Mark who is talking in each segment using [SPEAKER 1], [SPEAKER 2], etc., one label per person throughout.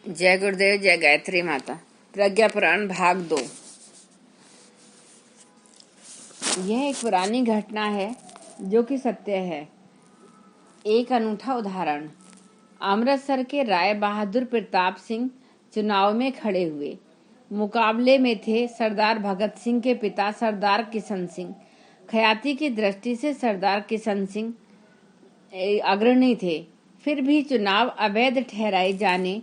[SPEAKER 1] जय गुरुदेव, जय गायत्री माता। प्रज्ञा पुराण भाग 2। यह एक पुरानी घटना है जो कि सत्य है। एक अनूठा उदाहरण। अमृतसर के राय बहादुर प्रताप सिंह चुनाव में खड़े हुए। मुकाबले में थे सरदार भगत सिंह के पिता सरदार किशन सिंह। ख्याति की दृष्टि से सरदार किशन सिंह अग्रणी थे, फिर भी चुनाव अवैध ठहराए जाने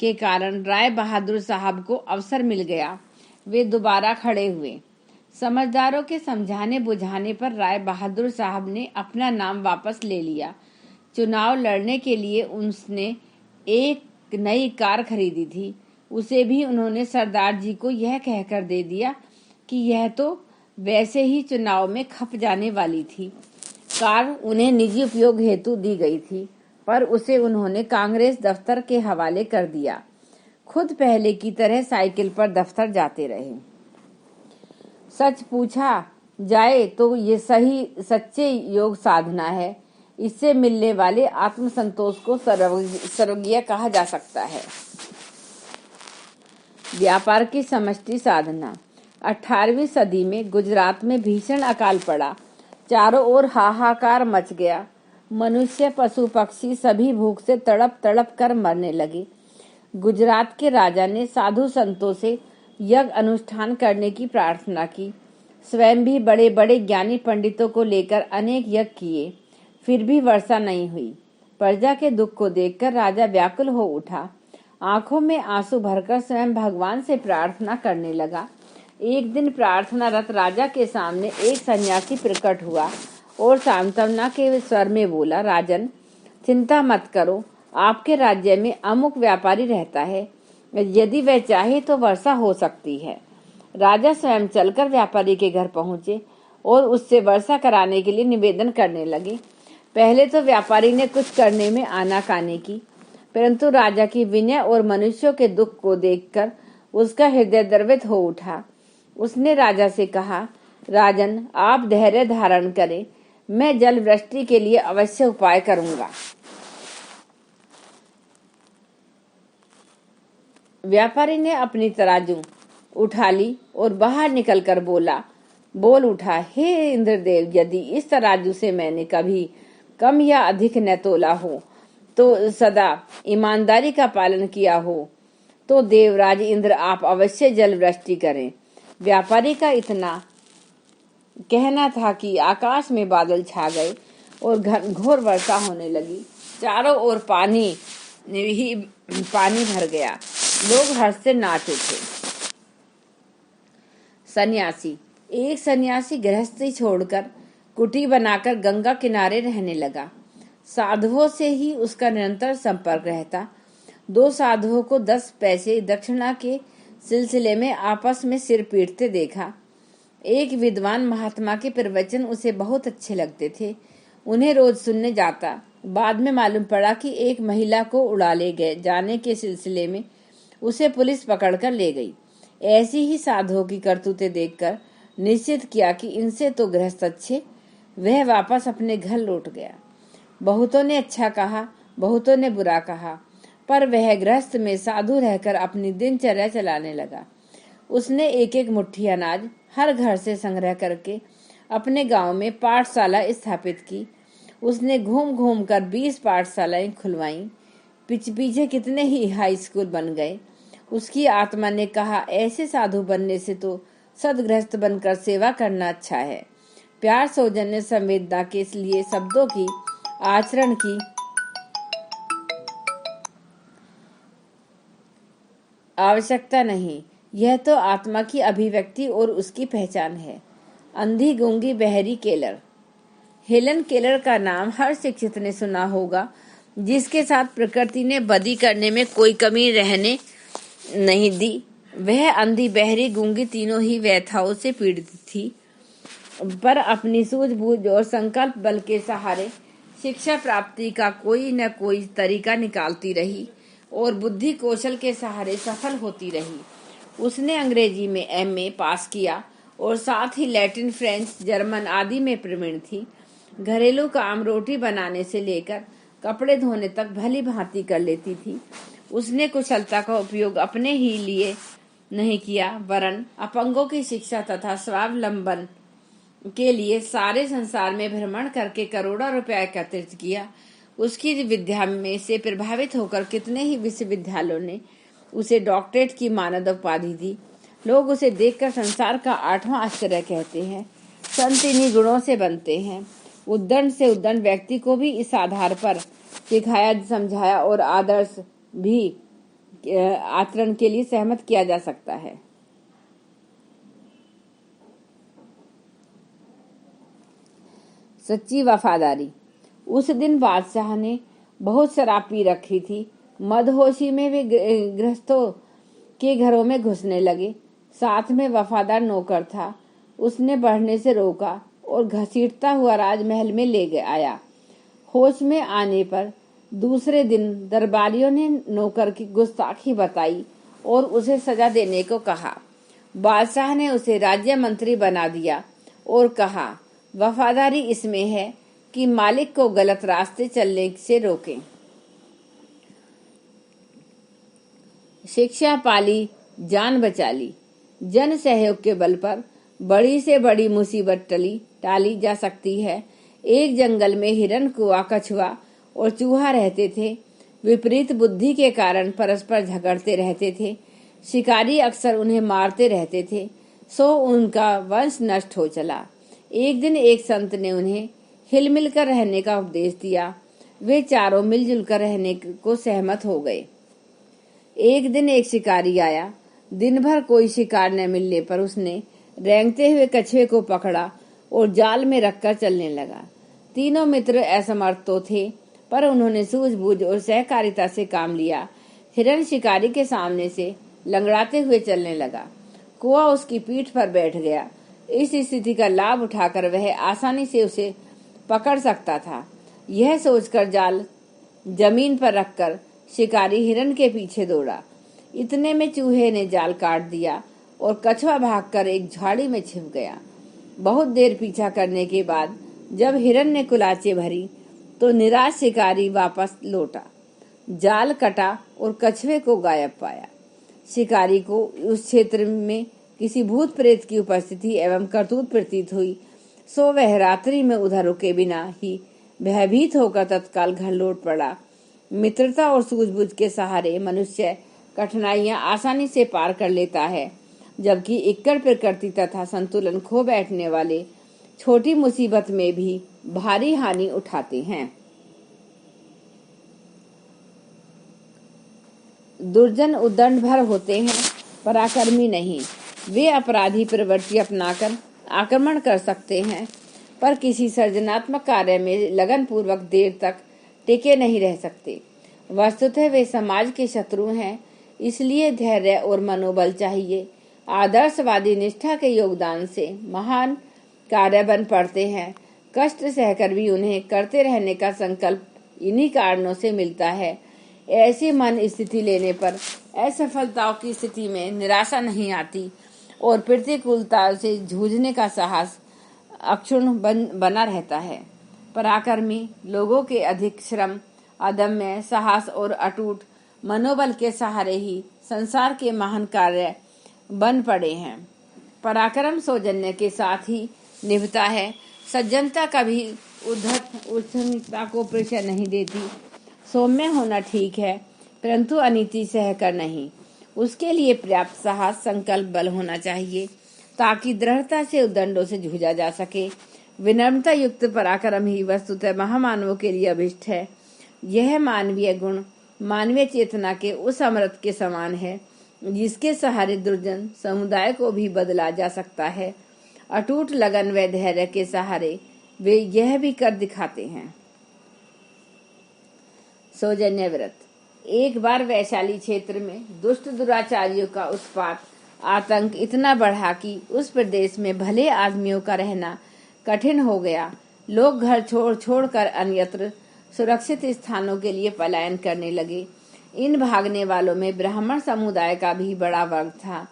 [SPEAKER 1] के कारण राय बहादुर साहब को अवसर मिल गया। वे दोबारा खड़े हुए। समझदारों के समझाने बुझाने पर राय बहादुर साहब ने अपना नाम वापस ले लिया। चुनाव लड़ने के लिए उसने एक नई कार खरीदी थी। उसे भी उन्होंने सरदार जी को यह कहकर दे दिया कि यह तो वैसे ही चुनाव में खप जाने वाली थी। कार उन्हें निजी उपयोग हेतु दी गई थी, पर उसे उन्होंने कांग्रेस दफ्तर के हवाले कर दिया। खुद पहले की तरह साइकिल पर दफ्तर जाते रहे। सच पूछा जाए तो ये सच्चे योग साधना है। इससे मिलने वाले आत्मसंतोष को सर्वज्ञ कहा जा सकता है। व्यापार की समष्टि साधना। 18वीं सदी में गुजरात में भीषण अकाल पड़ा। चारों ओर हाहाकार मच गया। मनुष्य, पशु, पक्षी सभी भूख से तड़प तड़प कर मरने लगे। गुजरात के राजा ने साधु संतों से यज्ञ अनुष्ठान करने की प्रार्थना की। स्वयं भी बड़े बड़े ज्ञानी पंडितों को लेकर अनेक यज्ञ किए, फिर भी वर्षा नहीं हुई। प्रजा के दुख को देखकर राजा व्याकुल हो उठा। आंखों में आंसू भरकर स्वयं भगवान से प्रार्थना करने लगा। एक दिन प्रार्थनारत राजा के सामने एक सन्यासी प्रकट हुआ और सांत्वना के स्वर में बोला, राजन, चिंता मत करो, आपके राज्य में अमुक व्यापारी रहता है। यदि वह चाहे तो वर्षा हो सकती है। राजा स्वयं चलकर व्यापारी के घर पहुंचे और उससे वर्षा कराने के लिए निवेदन करने लगे। पहले तो व्यापारी ने कुछ करने में आनाकानी की, परंतु राजा की विनय और मनुष्यों के दुख को देखकर उसका हृदय द्रवित हो उठा। उसने राजा से कहा, राजन, आप धैर्य धारण करें, मैं जल वृष्टि के लिए अवश्य उपाय करूंगा। व्यापारी ने अपनी तराजू उठा ली और बाहर निकलकर बोल उठा, हे इंद्रदेव, यदि इस तराजू से मैंने कभी कम या अधिक न तोला हो, तो सदा ईमानदारी का पालन किया हो, तो देवराज इंद्र आप अवश्य जल वृष्टि करें। व्यापारी का इतना कहना था कि आकाश में बादल छा गए और घोर वर्षा होने लगी। चारों ओर पानी ही पानी भर गया। लोग हर्ष से नाच उठे। सन्यासी। एक सन्यासी गृहस्थी छोड़कर कुटी बनाकर गंगा किनारे रहने लगा। साधुओं से ही उसका निरंतर संपर्क रहता। 2 साधुओं को 10 पैसे दक्षिणा के सिलसिले में आपस में सिर पीटते देखा। एक विद्वान महात्मा के प्रवचन उसे बहुत अच्छे लगते थे। उन्हें रोज सुनने जाता। बाद में मालूम पड़ा कि एक महिला को उड़ा ले गए जाने के सिलसिले में उसे पुलिस पकड़कर ले गई। ऐसी ही साधुओं की करतूतें देखकर निश्चित किया कि इनसे तो गृहस्थ अच्छे। वह वापस अपने घर लौट गया। बहुतों ने अच्छा कहा, बहुतों ने बुरा कहा, पर वह गृहस्थ में साधु रहकर अपनी दिनचर्या चलाने लगा। उसने एक एक मुट्ठी अनाज हर घर से संग्रह करके अपने गांव में पाठशाला स्थापित की। उसने घूम घूम कर 20 पाठशालाएं खुलवाईं। पीछे कितने ही हाई स्कूल बन गए। उसकी आत्मा ने कहा, ऐसे साधु बनने से तो सदगृहस्थ बनकर सेवा करना अच्छा है। प्यार, सौजन्य, संवेदना के लिए शब्दों की, आचरण की आवश्यकता नहीं। यह तो आत्मा की अभिव्यक्ति और उसकी पहचान है। अंधी, गूंगी, बहरी केलर। हेलन केलर का नाम हर शिक्षित ने सुना होगा, जिसके साथ प्रकृति ने बदी करने में कोई कमी रहने नहीं दी। वह अंधी, बहरी, गूंगी तीनों ही व्यथाओं से पीड़ित थी, पर अपनी सूझबूझ और संकल्प बल के सहारे शिक्षा प्राप्ति का कोई न कोई तरीका निकालती रही और बुद्धि कौशल के सहारे सफल होती रही। उसने अंग्रेजी में MA पास किया और साथ ही लैटिन, फ्रेंच, जर्मन आदि में प्रवीण थी। घरेलू काम, रोटी बनाने से लेकर कपड़े धोने तक भली भांति कर लेती थी। उसने कुशलता का उपयोग अपने ही लिए नहीं किया, वरन अपंगों की शिक्षा तथा स्वावलंबन के लिए सारे संसार में भ्रमण करके करोड़ों रुपया एकत्रित किया। उसकी विद्या में से प्रभावित होकर कितने ही विश्वविद्यालयों ने उसे डॉक्टरेट की मानद उपाधि दी। लोग उसे देखकर संसार का 8वां आश्चर्य कहते हैं। संत इन्हीं गुणों से बनते हैं। उद्दंड से उद्दंड व्यक्ति को भी इस आधार पर सिखाया, समझाया और आदर्श भी आचरण के लिए सहमत किया जा सकता है। सच्ची वफादारी। उस दिन बादशाह ने बहुत शराब पी रखी थी। मदहोशी में वे गृहस्थों के घरों में घुसने लगे। साथ में वफादार नौकर था। उसने बढ़ने से रोका और घसीटता हुआ राजमहल में ले आया। होश में आने पर दूसरे दिन दरबारियों ने नौकर की गुस्ताखी बताई और उसे सजा देने को कहा। बादशाह ने उसे राज्य मंत्री बना दिया और कहा, वफादारी इसमें है कि मालिक को गलत रास्ते चलने से रोकें। शिक्षा पाली, जान बचा ली। जन सहयोग के बल पर बड़ी से बड़ी मुसीबत टाली जा सकती है। एक जंगल में हिरन, कुआ, कछुआ और चूहा रहते थे। विपरीत बुद्धि के कारण परस्पर झगड़ते रहते थे। शिकारी अक्सर उन्हें मारते रहते थे, सो उनका वंश नष्ट हो चला। एक दिन एक संत ने उन्हें हिल मिल कर रहने का उपदेश दिया। वे चारों मिलजुल कर रहने को सहमत हो गए। एक दिन एक शिकारी आया। दिन भर कोई शिकार न मिलने पर उसने रेंगते हुए कछुए को पकड़ा और जाल में रखकर चलने लगा। तीनों मित्र असमर्थ तो थे, पर उन्होंने सूझबूझ और सहकारिता से काम लिया। हिरन शिकारी के सामने से लंगड़ाते हुए चलने लगा। कुआ उसकी पीठ पर बैठ गया। इस स्थिति का लाभ उठाकर वह आसानी से उसे पकड़ सकता था। यह सोचकर जाल जमीन पर रखकर शिकारी हिरन के पीछे दौड़ा। इतने में चूहे ने जाल काट दिया और कछुआ भागकर एक झाड़ी में छिप गया। बहुत देर पीछा करने के बाद जब हिरन ने कुलाचे भरी तो निराश शिकारी वापस लौटा। जाल कटा और कछुए को गायब पाया। शिकारी को उस क्षेत्र में किसी भूत प्रेत की उपस्थिति एवं करतूत प्रतीत हुई, सो वह रात्रि में उधर रुके बिना ही भयभीत होकर तत्काल घर लौट पड़ा। मित्रता और सूझबूझ के सहारे मनुष्य कठिनाइयां आसानी से पार कर लेता है, जबकि इक्कड़ प्रकृति तथा संतुलन खो बैठने वाले छोटी मुसीबत में भी भारी हानि उठाते हैं। दुर्जन उद्दंड भर होते हैं, पराक्रमी नहीं। वे अपराधी प्रवृत्ति अपनाकर आक्रमण कर सकते हैं, पर किसी सर्जनात्मक कार्य में लगन पूर्वक देर तक टिके नहीं रह सकते। वस्तुतः वे समाज के शत्रु हैं, इसलिए धैर्य और मनोबल चाहिए। आदर्शवादी निष्ठा के योगदान से महान कार्य बन पड़ते हैं। कष्ट सहकर भी उन्हें करते रहने का संकल्प इन्हीं कारणों से मिलता है। ऐसी मन स्थिति लेने पर असफलताओं की स्थिति में निराशा नहीं आती और प्रतिकूलता से जूझने का साहस अक्षुण्ण बना रहता है। पराक्रमी लोगों के अधिक श्रम, अदम्य साहस और अटूट मनोबल के सहारे ही संसार के महान कार्य बन पड़े हैं। पराक्रम सौजन्य के साथ ही निभता है। सज्जनता कभी उद्धतता को परिचय नहीं देती। सौम्य होना ठीक है, परंतु अनीति सहकर नहीं। उसके लिए पर्याप्त साहस, संकल्प, बल होना चाहिए, ताकि दृढ़ता से उद्दंडों से जूझा जा सके। विनम्रता युक्त पराक्रम ही वस्तुतः महामानवों के लिए अभिष्ट है। यह मानवीय गुण मानवीय चेतना के उस अमृत के समान है, जिसके सहारे दुर्जन समुदाय को भी बदला जा सकता है। अटूट लगन व धैर्य के सहारे वे यह भी कर दिखाते हैं। सौजन्य व्रत। एक बार वैशाली क्षेत्र में दुष्ट दुराचारियों का उत्पात, आतंक इतना बढ़ा कि उस प्रदेश में भले आदमियों का रहना कठिन हो गया। लोग घर छोड़कर अन्यत्र सुरक्षित स्थानों के लिए पलायन करने लगे। इन भागने वालों में ब्राह्मण समुदाय का भी बड़ा वर्ग था।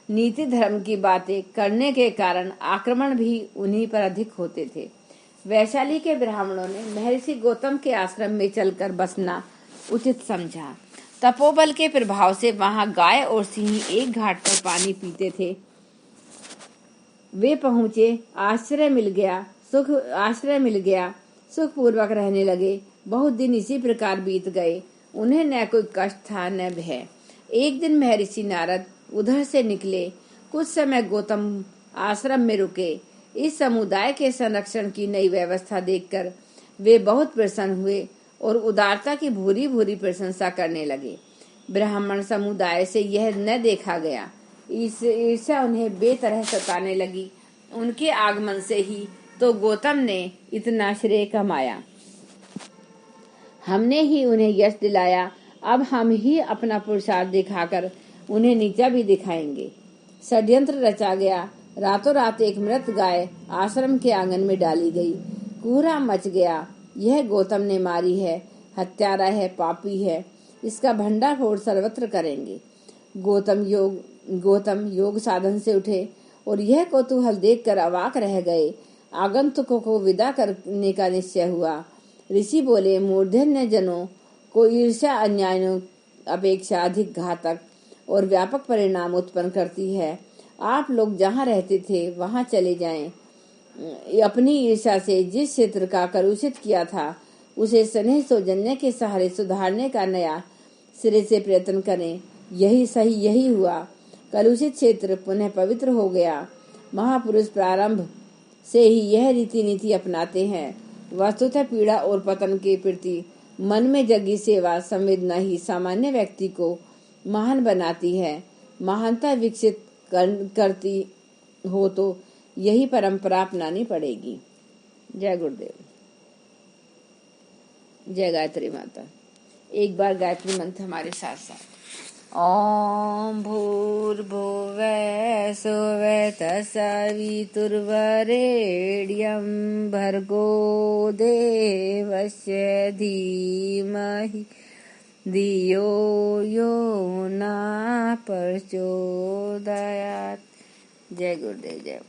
[SPEAKER 1] नीति धर्म की बातें करने के कारण आक्रमण भी उन्हीं पर अधिक होते थे। वैशाली के ब्राह्मणों ने महर्षि गौतम के आश्रम में चलकर बसना उचित समझा। तपोबल के प्रभाव से वहां गाय और सिंह एक घाट पर पानी पीते थे। वे पहुंचे, आश्रय मिल गया, सुख पूर्वक रहने लगे। बहुत दिन इसी प्रकार बीत गए। उन्हें न कोई कष्ट था न भय। एक दिन महर्षि नारद उधर से निकले। कुछ समय गौतम आश्रम में रुके। इस समुदाय के संरक्षण की नई व्यवस्था देखकर वे बहुत प्रसन्न हुए और उदारता की भूरी भूरी प्रशंसा करने लगे। ब्राह्मण समुदाय से यह न देखा गया। ईर्ष्या उन्हें बेतरह सताने लगी। उनके आगमन से ही तो गौतम ने इतना श्रेय कमाया। हमने ही उन्हें यश दिलाया। अब हम ही अपना पुरुषार्थ दिखाकर उन्हें नीचा भी दिखाएंगे। षड्यंत्र रचा गया। रातों रात एक मृत गाय आश्रम के आंगन में डाली गई। कोहरा मच गया। यह गौतम ने मारी है, हत्यारा है, पापी है। इसका भंडाफोड़ सर्वत्र करेंगे। गौतम योग साधन से उठे और यह कौतूहल देखकर अवाक रह गए। आगंतुकों को विदा करने का निश्चय हुआ। ऋषि बोले, मूर्धन्य जनों को ईर्ष्या अन्यायों अपेक्षा अधिक घातक और व्यापक परिणाम उत्पन्न करती है। आप लोग जहाँ रहते थे वहाँ चले जाएं। अपनी ईर्ष्या से जिस क्षेत्र का कलुषित किया था उसे स्नेह सौजन्य के सहारे सुधारने का नया सिरे से प्रयत्न करें। यही हुआ। कलुषित क्षेत्र पुनः पवित्र हो गया। महापुरुष प्रारंभ से ही यह रीति नीति अपनाते हैं। वस्तुतः पीड़ा और पतन के प्रति मन में जगी सेवा संवेदना ही सामान्य व्यक्ति को महान बनाती है। महानता विकसित करती हो तो यही परंपरा अपनानी पड़ेगी। जय गुरुदेव। जय गायत्री माता। एक बार गायत्री मंत्र हमारे साथ साथ। ओम भूर्भुवः स्वः तत्सवितुर्वरेण्यं भर्गो देवस्य धीमहि धियो यो न प्रचोदयात्। जय गुरुदेव। जय